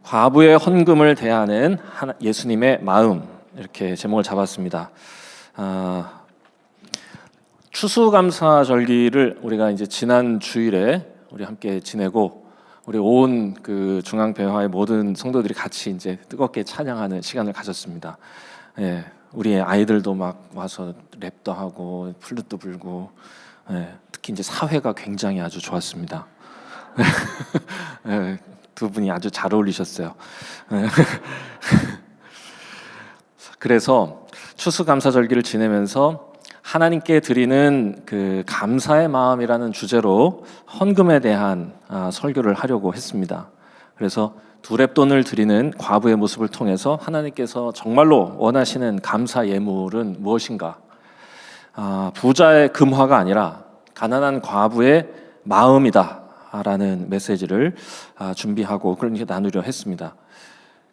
과부의 헌금을 대하는 예수님의 마음, 이렇게 제목을 잡았습니다. 추수감사절기를 우리가 이제 지난 주일에 우리 함께 지내고 우리 온 그 중앙배화의 모든 성도들이 같이 이제 뜨겁게 찬양하는 시간을 가졌습니다. 예, 우리 아이들도 막 와서 랩도 하고 플룻도 불고, 예, 특히 이제 사회가 굉장히 아주 좋았습니다. 예, 두 분이 아주 잘 어울리셨어요. 그래서 추수감사절기를 지내면서 하나님께 드리는 그 감사의 마음이라는 주제로 헌금에 대한 설교를 하려고 했습니다. 그래서 두렙돈을 드리는 과부의 모습을 통해서 하나님께서 정말로 원하시는 감사 예물은 무엇인가? 부자의 금화가 아니라 가난한 과부의 마음이다 라는 메시지를 준비하고 그렇게 나누려 했습니다.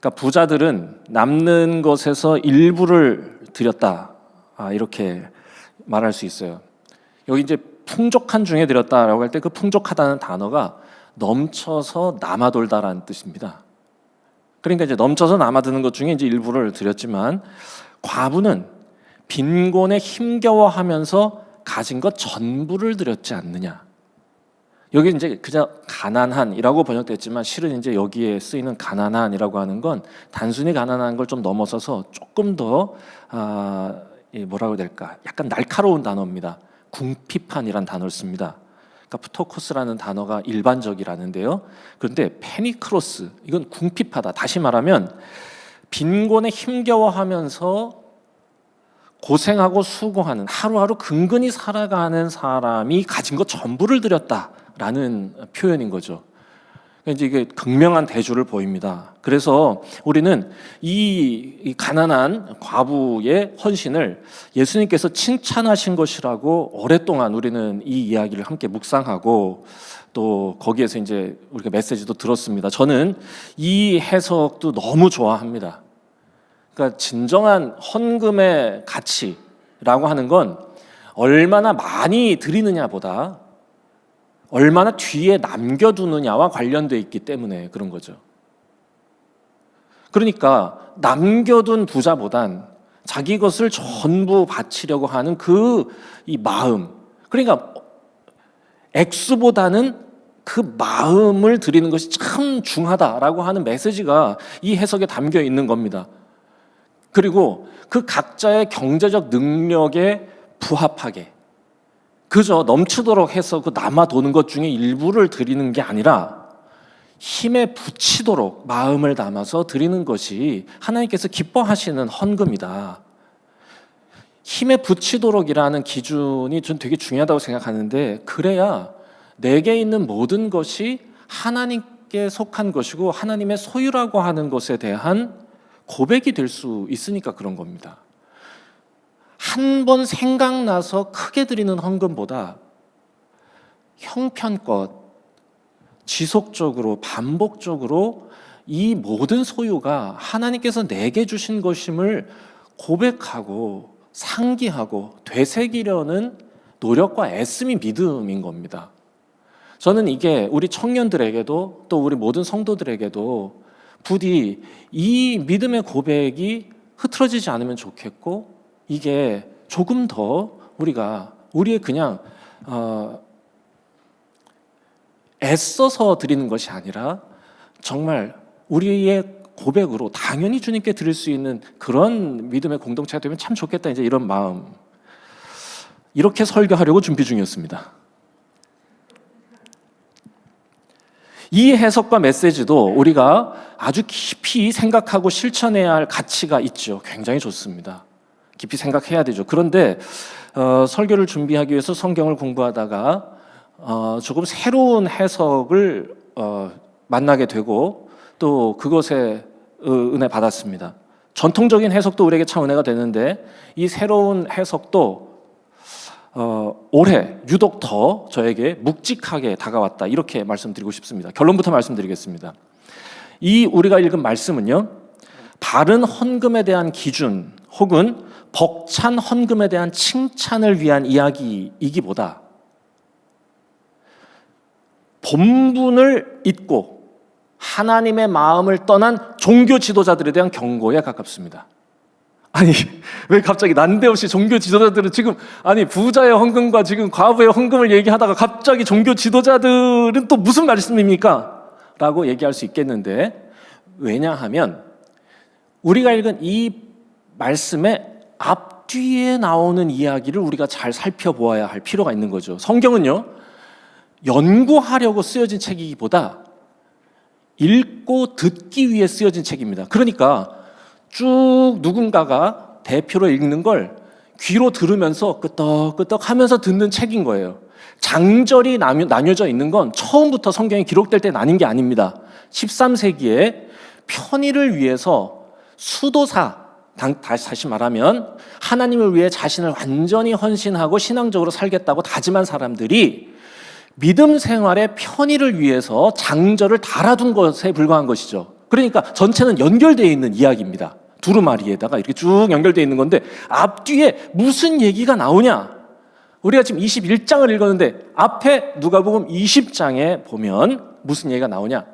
그러니까 부자들은 남는 것에서 일부를 드렸다, 이렇게 말할 수 있어요. 여기 이제 풍족한 중에 드렸다라고 할 때 그 풍족하다는 단어가 넘쳐서 남아돌다라는 뜻입니다. 그러니까 이제 넘쳐서 남아드는 것 중에 이제 일부를 드렸지만, 과부는 빈곤에 힘겨워하면서 가진 것 전부를 드렸지 않느냐. 여기 이제 그냥 가난한이라고 번역됐지만 실은 이제 여기에 쓰이는 가난한이라고 하는 건 단순히 가난한 걸 좀 넘어서서 조금 더 뭐라고 해야 될까? 약간 날카로운 단어입니다. 궁핍한이란 단어를 씁니다. 그러니까 프토코스라는 단어가 일반적이라는데요. 그런데 페니크로스, 이건 궁핍하다. 다시 말하면 빈곤에 힘겨워하면서 고생하고 수고하는, 하루하루 근근히 살아가는 사람이 가진 것 전부를 드렸다라는 표현인 거죠. 이제 이게 극명한 대조를 보입니다. 그래서 우리는 이 가난한 과부의 헌신을 예수님께서 칭찬하신 것이라고 오랫동안 우리는 이 이야기를 함께 묵상하고 또 거기에서 이제 우리가 메시지도 들었습니다. 저는 이 해석도 너무 좋아합니다. 그러니까 진정한 헌금의 가치라고 하는 건 얼마나 많이 드리느냐보다 얼마나 뒤에 남겨두느냐와 관련되어 있기 때문에 그런 거죠. 그러니까 남겨둔 부자보단 자기 것을 전부 바치려고 하는 이 마음, 그러니까 액수보다는 그 마음을 드리는 것이 참 중하다라고 하는 메시지가 이 해석에 담겨 있는 겁니다. 그리고 그 각자의 경제적 능력에 부합하게 그저 넘치도록 해서 그 남아도는 것 중에 일부를 드리는 게 아니라 힘에 부치도록 마음을 담아서 드리는 것이 하나님께서 기뻐하시는 헌금이다. 힘에 부치도록이라는 기준이 전 되게 중요하다고 생각하는데, 그래야 내게 있는 모든 것이 하나님께 속한 것이고 하나님의 소유라고 하는 것에 대한 고백이 될 수 있으니까 그런 겁니다. 한 번 생각나서 크게 드리는 헌금보다 형편껏 지속적으로 반복적으로 이 모든 소유가 하나님께서 내게 주신 것임을 고백하고 상기하고 되새기려는 노력과 애씀이 믿음인 겁니다. 저는 이게 우리 청년들에게도 또 우리 모든 성도들에게도 부디 이 믿음의 고백이 흐트러지지 않으면 좋겠고, 이게 조금 더 우리의 그냥 애써서 드리는 것이 아니라 정말 우리의 고백으로 당연히 주님께 드릴 수 있는 그런 믿음의 공동체가 되면 참 좋겠다, 이제 이런 마음, 이렇게 설교하려고 준비 중이었습니다. 이 해석과 메시지도 우리가 아주 깊이 생각하고 실천해야 할 가치가 있죠. 굉장히 좋습니다. 깊이 생각해야 되죠. 그런데 설교를 준비하기 위해서 성경을 공부하다가 조금 새로운 해석을 만나게 되고 또 그것에 은혜 받았습니다. 전통적인 해석도 우리에게 참 은혜가 되는데 이 새로운 해석도 올해 유독 더 저에게 묵직하게 다가왔다, 이렇게 말씀드리고 싶습니다. 결론부터 말씀드리겠습니다. 이 우리가 읽은 말씀은요, 바른 헌금에 대한 기준 혹은 벅찬 헌금에 대한 칭찬을 위한 이야기이기보다 본분을 잊고 하나님의 마음을 떠난 종교 지도자들에 대한 경고에 가깝습니다. 아니, 왜 갑자기 난데없이 종교 지도자들은 지금, 아니, 부자의 헌금과 지금 과부의 헌금을 얘기하다가 갑자기 종교 지도자들은 또 무슨 말씀입니까? 라고 얘기할 수 있겠는데, 왜냐하면 우리가 읽은 이 말씀의 앞뒤에 나오는 이야기를 우리가 잘 살펴보아야 할 필요가 있는 거죠. 성경은요, 연구하려고 쓰여진 책이기보다 읽고 듣기 위해 쓰여진 책입니다. 그러니까 쭉 누군가가 대표로 읽는 걸 귀로 들으면서 끄떡끄떡 하면서 듣는 책인 거예요. 장절이 나뉘어져 있는 건 처음부터 성경이 기록될 때 나뉜 게 아닙니다. 13세기에 편의를 위해서 수도사, 다시 말하면 하나님을 위해 자신을 완전히 헌신하고 신앙적으로 살겠다고 다짐한 사람들이 믿음 생활의 편의를 위해서 장절을 달아둔 것에 불과한 것이죠. 그러니까 전체는 연결되어 있는 이야기입니다. 두루마리에다가 이렇게 쭉 연결되어 있는 건데 앞뒤에 무슨 얘기가 나오냐? 우리가 지금 21장을 읽었는데 앞에 누가복음 20장에 보면 무슨 얘기가 나오냐?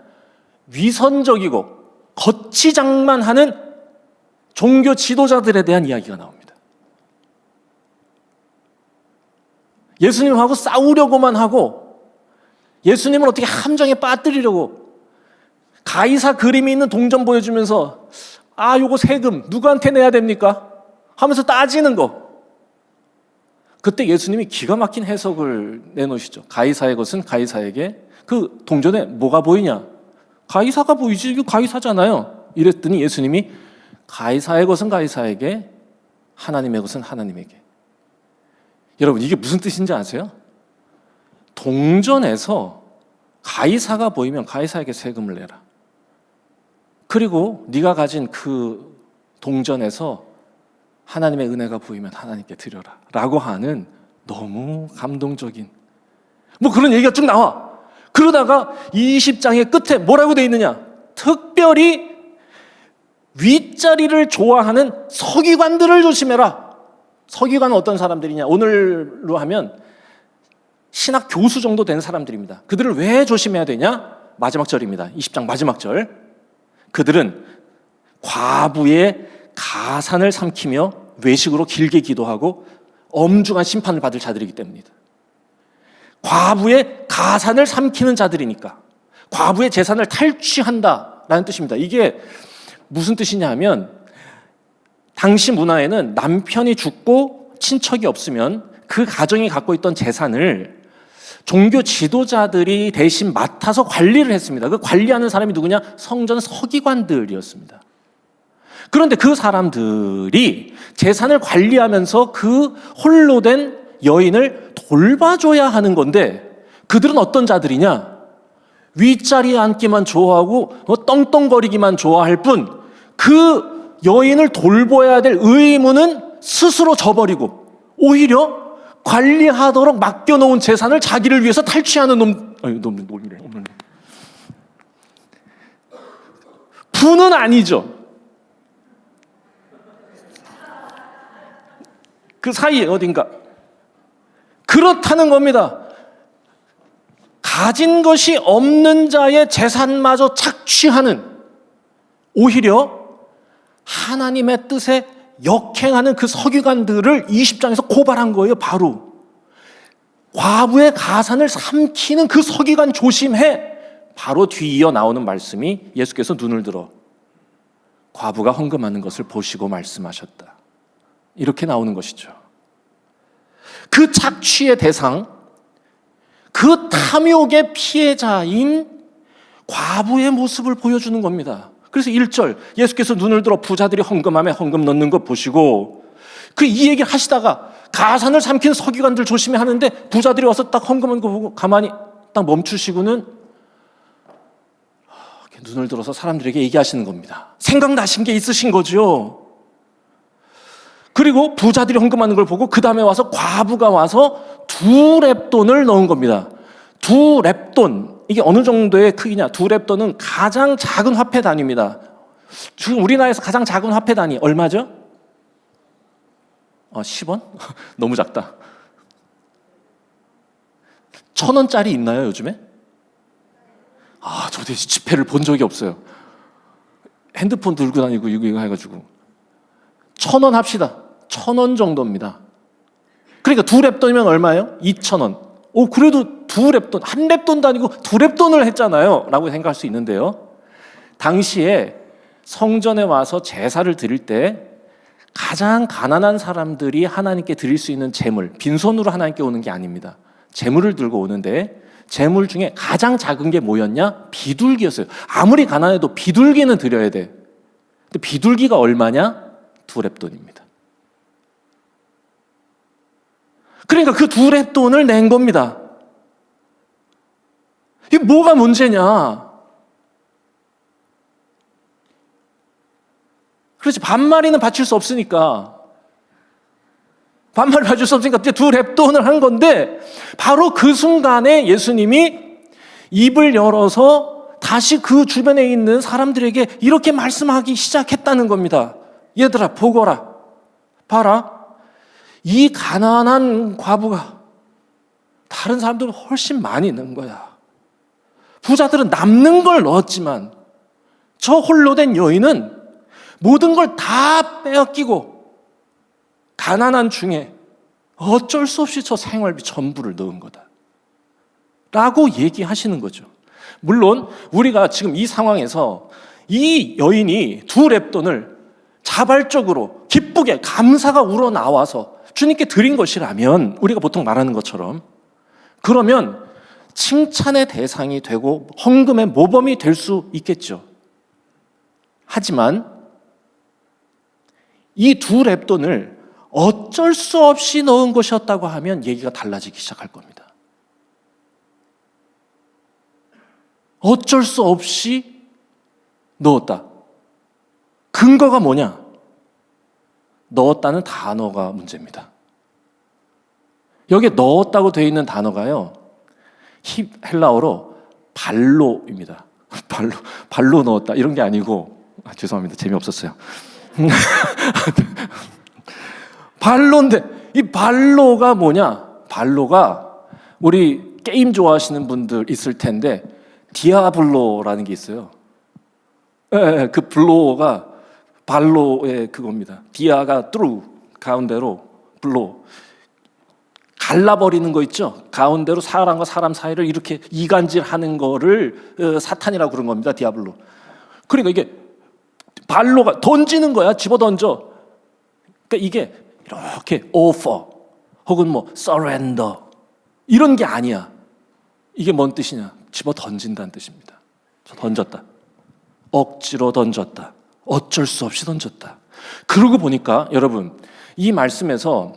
위선적이고 거치장만하는 종교 지도자들에 대한 이야기가 나옵니다. 예수님하고 싸우려고만 하고 예수님을 어떻게 함정에 빠뜨리려고 가이사 그림이 있는 동전 보여주면서 요거 세금 누구한테 내야 됩니까? 하면서 따지는 거. 그때 예수님이 기가 막힌 해석을 내놓으시죠. 가이사의 것은 가이사에게, 그 동전에 뭐가 보이냐? 가이사가 보이지, 이게 가이사잖아요. 이랬더니 예수님이 가이사의 것은 가이사에게, 하나님의 것은 하나님에게. 여러분, 이게 무슨 뜻인지 아세요? 동전에서 가이사가 보이면 가이사에게 세금을 내라. 그리고 네가 가진 그 동전에서 하나님의 은혜가 보이면 하나님께 드려라 라고 하는 너무 감동적인 그런 얘기가 쭉 나와. 그러다가 20장의 끝에 뭐라고 돼 있느냐? 특별히 윗자리를 좋아하는 서기관들을 조심해라. 서기관은 어떤 사람들이냐? 오늘로 하면 신학 교수 정도 되는 사람들입니다. 그들을 왜 조심해야 되냐? 마지막 절입니다. 20장 마지막 절. 그들은 과부의 가산을 삼키며 외식으로 길게 기도하고 엄중한 심판을 받을 자들이기 때문입니다. 과부의 가산을 삼키는 자들이니까 과부의 재산을 탈취한다라는 뜻입니다. 이게 무슨 뜻이냐 하면 당시 문화에는 남편이 죽고 친척이 없으면 그 가정이 갖고 있던 재산을 종교 지도자들이 대신 맡아서 관리를 했습니다. 그 관리하는 사람이 누구냐? 성전 서기관들이었습니다. 그런데 그 사람들이 재산을 관리하면서 그 홀로 된 여인을 돌봐줘야 하는 건데 그들은 어떤 자들이냐? 윗자리에 앉기만 좋아하고 떵떵거리기만 좋아할 뿐 그 여인을 돌봐야 될 의무는 스스로 져버리고 오히려 관리하도록 맡겨놓은 재산을 자기를 위해서 탈취하는 놈이래. 부는 아니죠. 그 사이에 어딘가. 그렇다는 겁니다. 가진 것이 없는 자의 재산마저 착취하는, 오히려 하나님의 뜻에 역행하는 그 서기관들을 20장에서 고발한 거예요. 바로 과부의 가산을 삼키는 그 서기관 조심해. 바로 뒤이어 나오는 말씀이 예수께서 눈을 들어 과부가 헌금하는 것을 보시고 말씀하셨다. 이렇게 나오는 것이죠. 그 착취의 대상, 그 탐욕의 피해자인 과부의 모습을 보여주는 겁니다. 그래서 1절 예수께서 눈을 들어 부자들이 헌금함에 헌금 넣는 것 보시고 이 얘기를 하시다가 가산을 삼키는 서기관들 조심해 하는데 부자들이 와서 딱 헌금한 거 보고 가만히 딱 멈추시고는 눈을 들어서 사람들에게 얘기하시는 겁니다. 생각나신 게 있으신 거죠. 그리고 부자들이 헌금하는 걸 보고 그 다음에 와서 과부가 와서 2렙돈을 넣은 겁니다. 2렙돈, 이게 어느 정도의 크기냐? 2렙돈은 가장 작은 화폐 단위입니다. 지금 우리나라에서 가장 작은 화폐 단위 얼마죠? 10원? 너무 작다. 1,000원짜리 있나요 요즘에? 저 돼지 지폐를 본 적이 없어요. 핸드폰 들고 다니고 이거 해가지고 1,000원 합시다. 1,000원 정도입니다. 그러니까 2랩돈이면 얼마예요? 2,000원. 그래도 2랩돈, 1랩돈도 아니고 2랩돈을 했잖아요 라고 생각할 수 있는데요, 당시에 성전에 와서 제사를 드릴 때 가장 가난한 사람들이 하나님께 드릴 수 있는 제물, 빈손으로 하나님께 오는 게 아닙니다. 제물을 들고 오는데 제물 중에 가장 작은 게 뭐였냐? 비둘기였어요. 아무리 가난해도 비둘기는 드려야 돼. 근데 비둘기가 얼마냐? 2랩돈입니다. 그러니까 그 2랩돈을 낸 겁니다. 이게 뭐가 문제냐? 그렇지, 반마리는 바칠 수 없으니까. 반마리 바칠 수 없으니까 2랩돈을 한 건데, 바로 그 순간에 예수님이 입을 열어서 다시 그 주변에 있는 사람들에게 이렇게 말씀하기 시작했다는 겁니다. 얘들아, 보거라. 봐라. 이 가난한 과부가 다른 사람들은 훨씬 많이 넣은 거야. 부자들은 남는 걸 넣었지만 저 홀로 된 여인은 모든 걸 다 빼앗기고 가난한 중에 어쩔 수 없이 저 생활비 전부를 넣은 거다 라고 얘기하시는 거죠. 물론 우리가 지금 이 상황에서 이 여인이 2랩돈을 자발적으로 기쁘게 감사가 우러나와서 주님께 드린 것이라면, 우리가 보통 말하는 것처럼, 그러면 칭찬의 대상이 되고 헌금의 모범이 될 수 있겠죠. 하지만 이 2랩돈을 어쩔 수 없이 넣은 것이었다고 하면 얘기가 달라지기 시작할 겁니다. 어쩔 수 없이 넣었다. 근거가 뭐냐? 넣었다는 단어가 문제입니다. 여기에 넣었다고 되어 있는 단어가요, 헬라어로 발로입니다. 발로 넣었다 이런 게 아니고, 죄송합니다, 재미없었어요. 발로인데, 이 발로가 뭐냐? 발로가 우리 게임 좋아하시는 분들 있을 텐데 디아블로라는 게 있어요. 그 블로가 발로의 그겁니다. 디아가 뚜루, 가운데로 블로, 갈라버리는 거 있죠. 가운데로 사람과 사람 사이를 이렇게 이간질하는 거를 사탄이라고 그런 겁니다. 디아블로. 그러니까 이게 발로가 던지는 거야. 집어 던져. 그러니까 이게 이렇게 offer 혹은 뭐 surrender 이런 게 아니야. 이게 뭔 뜻이냐? 집어 던진다는 뜻입니다. 던졌다. 억지로 던졌다. 어쩔 수 없이 던졌다. 그러고 보니까 여러분, 이 말씀에서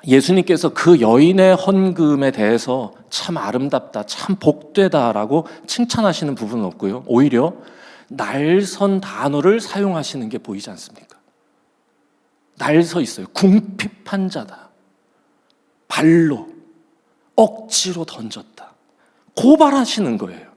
예수님께서 그 여인의 헌금에 대해서 참 아름답다, 참 복되다라고 칭찬하시는 부분은 없고요, 오히려 날선 단어를 사용하시는 게 보이지 않습니까? 날서 있어요. 궁핍한 자다, 발로, 억지로 던졌다, 고발하시는 거예요.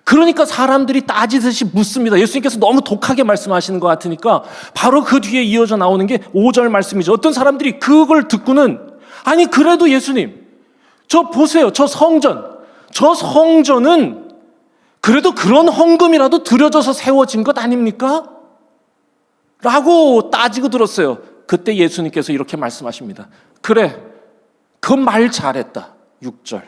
그러니까 사람들이 따지듯이 묻습니다. 예수님께서 너무 독하게 말씀하시는 것 같으니까 바로 그 뒤에 이어져 나오는 게 5절 말씀이죠. 어떤 사람들이 그걸 듣고는, 아니 그래도 예수님, 저 보세요, 저 성전은 그래도 그런 헌금이라도 드려져서 세워진 것 아닙니까? 라고 따지고 들었어요. 그때 예수님께서 이렇게 말씀하십니다. 그래, 그 말 잘했다. 6절.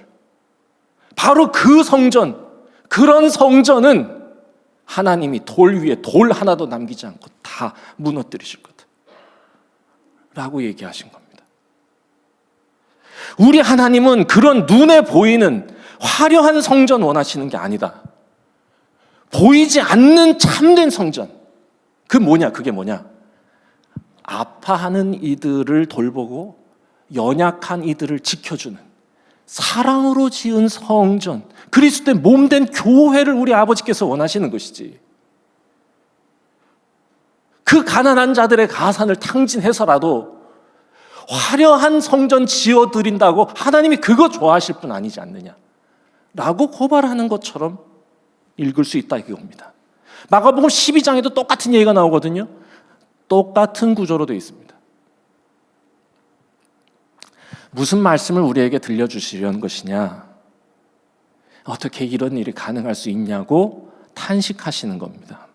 바로 그 성전, 그런 성전은 하나님이 돌 위에 돌 하나도 남기지 않고 다 무너뜨리실 거다 라고 얘기하신 겁니다. 우리 하나님은 그런 눈에 보이는 화려한 성전 원하시는 게 아니다. 보이지 않는 참된 성전. 그게 뭐냐? 아파하는 이들을 돌보고 연약한 이들을 지켜주는 사랑으로 지은 성전, 그리스도의 몸된 교회를 우리 아버지께서 원하시는 것이지, 그 가난한 자들의 가산을 탕진해서라도 화려한 성전 지어드린다고 하나님이 그거 좋아하실 분 아니지 않느냐 라고 고발하는 것처럼 읽을 수 있다 이겁니다. 마가복음 12장에도 똑같은 얘기가 나오거든요. 똑같은 구조로 되어 있습니다. 무슨 말씀을 우리에게 들려주시려는 것이냐? 어떻게 이런 일이 가능할 수 있냐고 탄식하시는 겁니다.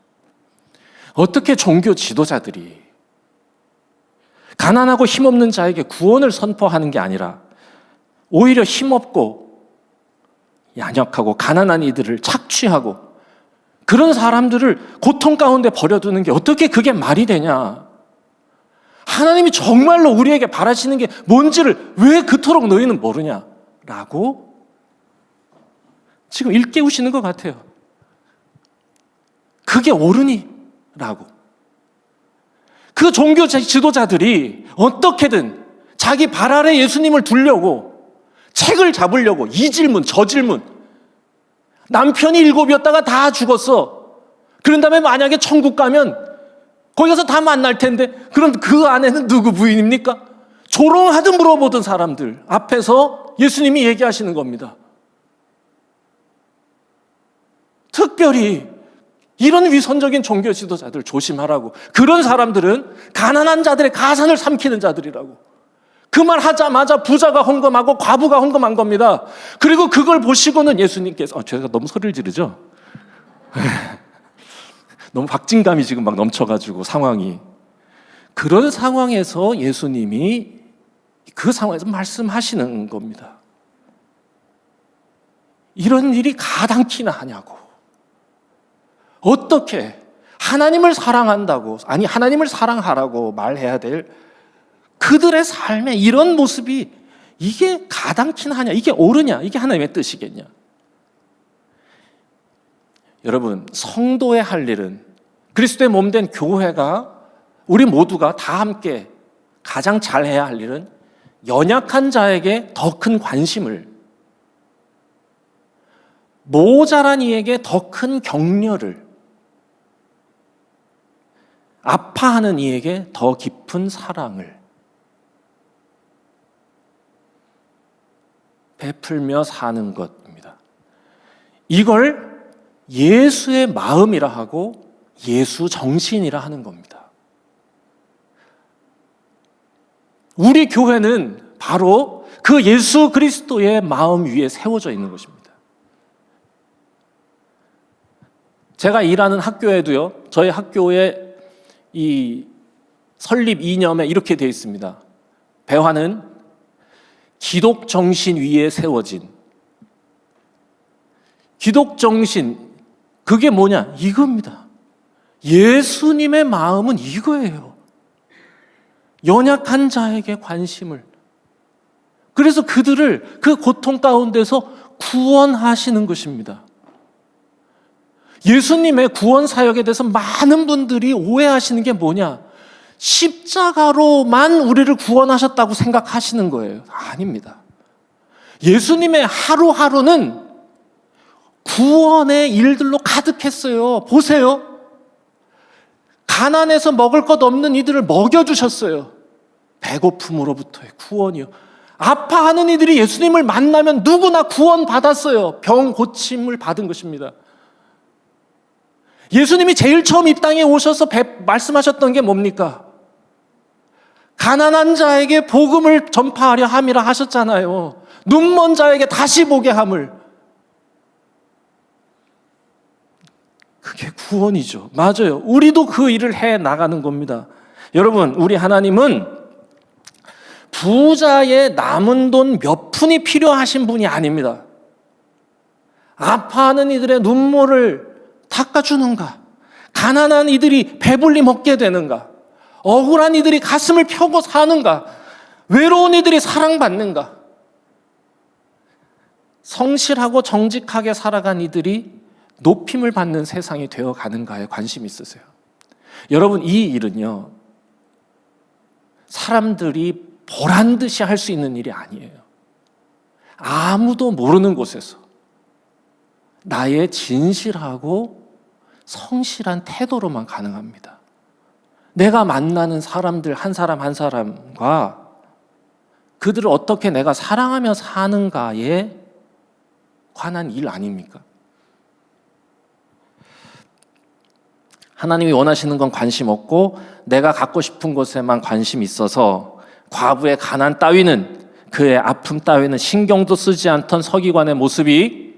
어떻게 종교 지도자들이 가난하고 힘없는 자에게 구원을 선포하는 게 아니라 오히려 힘없고 연약하고 가난한 이들을 착취하고 그런 사람들을 고통 가운데 버려두는 게 어떻게 그게 말이 되냐? 하나님이 정말로 우리에게 바라시는 게 뭔지를 왜 그토록 너희는 모르냐라고 지금 일깨우시는 것 같아요. 그게 옳으니? 라고. 그 종교 지도자들이 어떻게든 자기 발 아래 예수님을 두려고 책을 잡으려고 이 질문 저 질문, 남편이 7이었다가 다 죽었어. 그런 다음에 만약에 천국 가면 거기 가서 다 만날 텐데 그럼 그 아내는 누구 부인입니까? 조롱하듯 물어보던 사람들 앞에서 예수님이 얘기하시는 겁니다. 특별히 이런 위선적인 종교 지도자들 조심하라고. 그런 사람들은 가난한 자들의 가산을 삼키는 자들이라고. 그 말 하자마자 부자가 헌금하고 과부가 헌금한 겁니다. 그리고 그걸 보시고는 예수님께서 제가 너무 소리를 지르죠? 너무 박진감이 지금 막 넘쳐가지고 상황이. 그런 상황에서 예수님이 그 상황에서 말씀하시는 겁니다. 이런 일이 가당키나 하냐고. 어떻게 하나님을 사랑한다고, 아니 하나님을 사랑하라고 말해야 될 그들의 삶의 이런 모습이 이게 가당키나 하냐, 이게 옳으냐, 이게 하나님의 뜻이겠냐. 여러분, 성도의 할 일은, 그리스도의 몸된 교회가, 우리 모두가 다 함께 가장 잘해야 할 일은 연약한 자에게 더 큰 관심을, 모자란 이에게 더 큰 격려를, 아파하는 이에게 더 깊은 사랑을 베풀며 사는 것입니다. 이걸 예수의 마음이라 하고 예수 정신이라 하는 겁니다. 우리 교회는 바로 그 예수 그리스도의 마음 위에 세워져 있는 것입니다. 제가 일하는 학교에도요, 저희 학교에 이 설립 이념에 이렇게 되어 있습니다. 배화는 기독 정신 위에 세워진. 기독 정신, 그게 뭐냐? 이겁니다. 예수님의 마음은 이거예요. 연약한 자에게 관심을. 그래서 그들을 그 고통 가운데서 구원하시는 것입니다. 예수님의 구원 사역에 대해서 많은 분들이 오해하시는 게 뭐냐? 십자가로만 우리를 구원하셨다고 생각하시는 거예요. 아닙니다. 예수님의 하루하루는 구원의 일들로 가득했어요. 보세요. 가난해서 먹을 것 없는 이들을 먹여주셨어요. 배고픔으로부터의 구원이요. 아파하는 이들이 예수님을 만나면 누구나 구원받았어요. 병 고침을 받은 것입니다. 예수님이 제일 처음 이 땅에 오셔서 말씀하셨던 게 뭡니까? 가난한 자에게 복음을 전파하려 함이라 하셨잖아요. 눈먼 자에게 다시 보게 함을. 그게 구원이죠. 맞아요. 우리도 그 일을 해 나가는 겁니다. 여러분, 우리 하나님은 부자의 남은 돈 몇 푼이 필요하신 분이 아닙니다. 아파하는 이들의 눈물을 닦아주는가? 가난한 이들이 배불리 먹게 되는가? 억울한 이들이 가슴을 펴고 사는가? 외로운 이들이 사랑받는가? 성실하고 정직하게 살아간 이들이 높임을 받는 세상이 되어가는가에 관심이 있으세요? 여러분, 이 일은요, 사람들이 보란 듯이 할 수 있는 일이 아니에요. 아무도 모르는 곳에서 나의 진실하고 성실한 태도로만 가능합니다. 내가 만나는 사람들 한 사람 한 사람과 그들을 어떻게 내가 사랑하며 사는가에 관한 일 아닙니까? 하나님이 원하시는 건 관심 없고 내가 갖고 싶은 것에만 관심이 있어서 과부의 가난 따위는, 그의 아픔 따위는 신경도 쓰지 않던 서기관의 모습이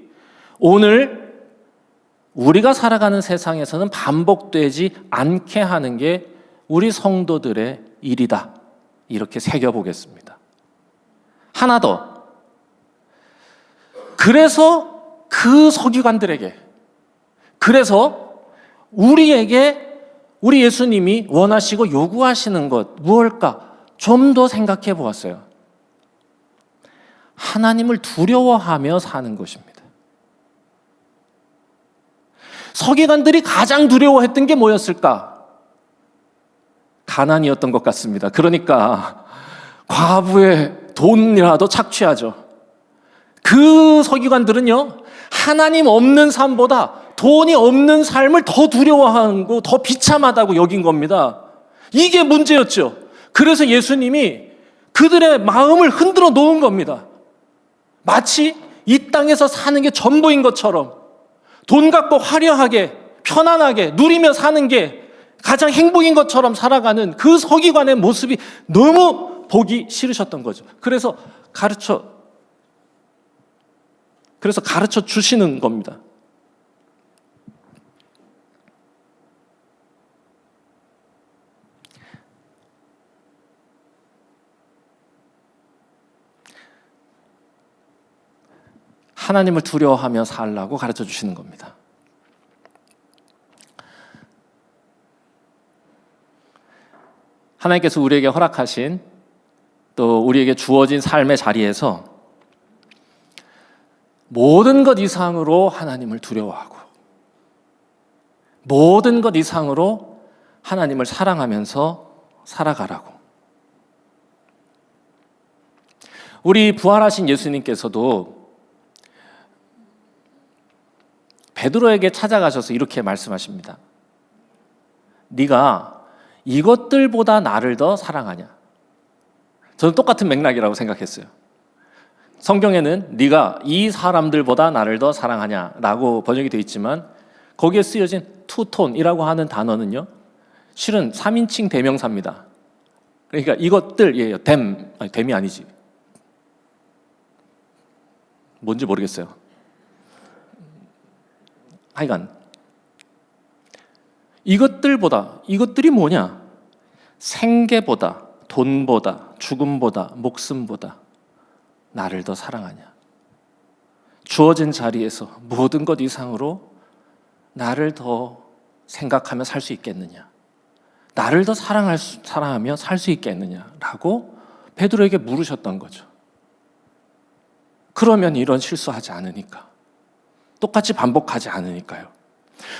오늘 우리가 살아가는 세상에서는 반복되지 않게 하는 게 우리 성도들의 일이다. 이렇게 새겨보겠습니다. 하나 더. 그래서 그 서기관들에게, 그래서 우리에게 우리 예수님이 원하시고 요구하시는 것 무엇일까? 좀 더 생각해 보았어요. 하나님을 두려워하며 사는 것입니다. 서기관들이 가장 두려워했던 게 뭐였을까? 가난이었던 것 같습니다. 그러니까 과부의 돈이라도 착취하죠. 그 서기관들은요, 하나님 없는 삶보다 돈이 없는 삶을 더 두려워하고 더 비참하다고 여긴 겁니다. 이게 문제였죠. 그래서 예수님이 그들의 마음을 흔들어 놓은 겁니다. 마치 이 땅에서 사는 게 전부인 것처럼 돈 갖고 화려하게 편안하게 누리며 사는 게 가장 행복인 것처럼 살아가는 그 서기관의 모습이 너무 보기 싫으셨던 거죠. 그래서 가르쳐 주시는 겁니다. 하나님을 두려워하며 살라고 가르쳐 주시는 겁니다. 하나님께서 우리에게 허락하신 또 우리에게 주어진 삶의 자리에서 모든 것 이상으로 하나님을 두려워하고 모든 것 이상으로 하나님을 사랑하면서 살아가라고. 우리 부활하신 예수님께서도 베드로에게 찾아가셔서 이렇게 말씀하십니다. 네가 이것들보다 나를 더 사랑하냐? 저는 똑같은 맥락이라고 생각했어요. 성경에는 네가 이 사람들보다 나를 더 사랑하냐라고 번역이 되어 있지만 거기에 쓰여진 투톤이라고 하는 단어는요, 실은 3인칭 대명사입니다. 그러니까 이것들이에요. 댐이 아니지. 뭔지 모르겠어요. 하여간 이것들이 뭐냐? 생계보다, 돈보다, 죽음보다, 목숨보다 나를 더 사랑하냐? 주어진 자리에서 모든 것 이상으로 나를 더 생각하며 살 수 있겠느냐? 나를 더 사랑하며 살 수 있겠느냐라고 베드로에게 물으셨던 거죠. 그러면 이런 실수하지 않으니까. 똑같이 반복하지 않으니까요.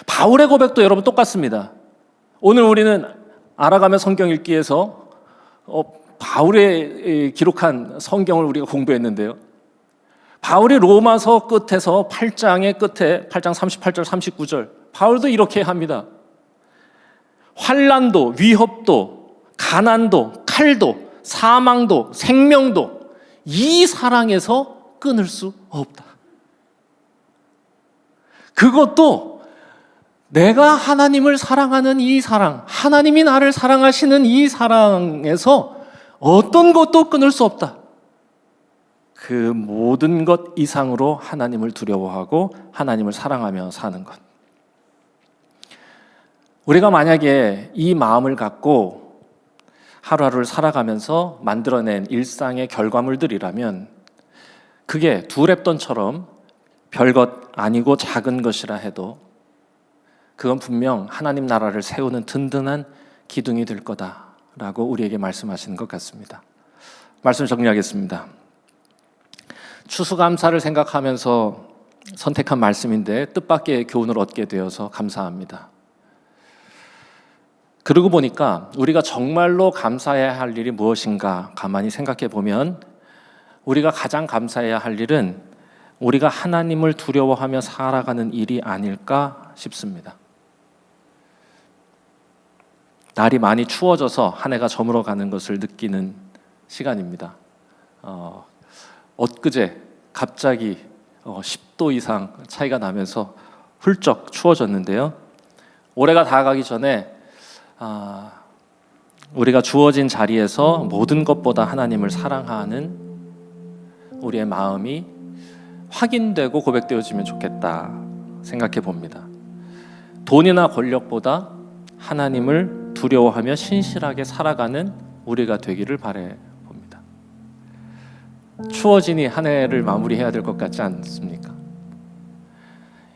바울의 고백도 여러분 똑같습니다. 오늘 우리는 알아가며 성경 읽기에서 바울의 기록한 성경을 우리가 공부했는데요. 바울이 로마서 끝에서 8장의 끝에 8장 38절 39절 바울도 이렇게 합니다. 환난도 위협도 가난도 칼도 사망도 생명도 이 사랑에서 끊을 수 없다. 그것도 내가 하나님을 사랑하는 이 사랑, 하나님이 나를 사랑하시는 이 사랑에서 어떤 것도 끊을 수 없다. 그 모든 것 이상으로 하나님을 두려워하고 하나님을 사랑하며 사는 것. 우리가 만약에 이 마음을 갖고 하루하루를 살아가면서 만들어낸 일상의 결과물들이라면 그게 두랩돈처럼 별것 아니고 작은 것이라 해도 그건 분명 하나님 나라를 세우는 든든한 기둥이 될 거다라고 우리에게 말씀하시는 것 같습니다. 말씀 정리하겠습니다. 추수감사를 생각하면서 선택한 말씀인데 뜻밖의 교훈을 얻게 되어서 감사합니다. 그러고 보니까 우리가 정말로 감사해야 할 일이 무엇인가 가만히 생각해 보면 우리가 가장 감사해야 할 일은 우리가 하나님을 두려워하며 살아가는 일이 아닐까 싶습니다. 날이 많이 추워져서 한 해가 저물어가는 것을 느끼는 시간입니다. 엊그제 갑자기 10도 이상 차이가 나면서 훌쩍 추워졌는데요. 올해가 다가가기 전에 우리가 주어진 자리에서 모든 것보다 하나님을 사랑하는 우리의 마음이 확인되고 고백되어지면 좋겠다 생각해 봅니다. 돈이나 권력보다 하나님을 두려워하며 신실하게 살아가는 우리가 되기를 바래 봅니다. 추워지니 한 해를 마무리해야 될 것 같지 않습니까?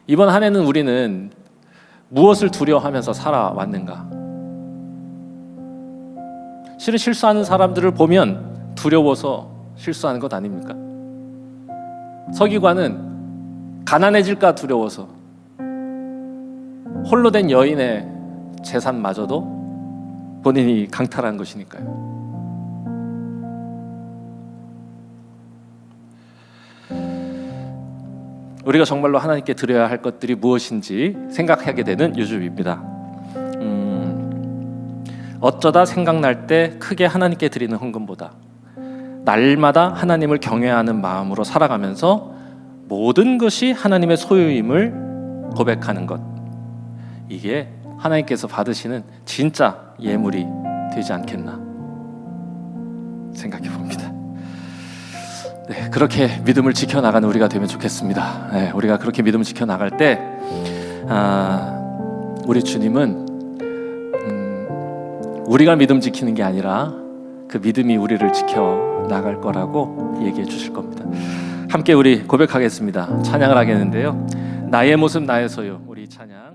이번 한 해는 우리는 무엇을 두려워하면서 살아왔는가? 실은 실수하는 사람들을 보면 두려워서 실수하는 것 아닙니까? 서기관은 가난해질까 두려워서, 홀로 된 여인의 재산마저도 본인이 강탈한 것이니까요. 우리가 정말로 하나님께 드려야 할 것들이 무엇인지 생각하게 되는 요즘입니다. 어쩌다 생각날 때 크게 하나님께 드리는 헌금보다 날마다 하나님을 경외하는 마음으로 살아가면서 모든 것이 하나님의 소유임을 고백하는 것, 이게 하나님께서 받으시는 진짜 예물이 되지 않겠나 생각해 봅니다. 네, 그렇게 믿음을 지켜나가는 우리가 되면 좋겠습니다. 네, 우리가 그렇게 믿음을 지켜나갈 때 우리 주님은 우리가 믿음 지키는 게 아니라 그 믿음이 우리를 지켜나갈 거라고 얘기해 주실 겁니다. 함께 우리 고백하겠습니다. 찬양을 하겠는데요. 나의 모습 나의 소유, 우리 찬양.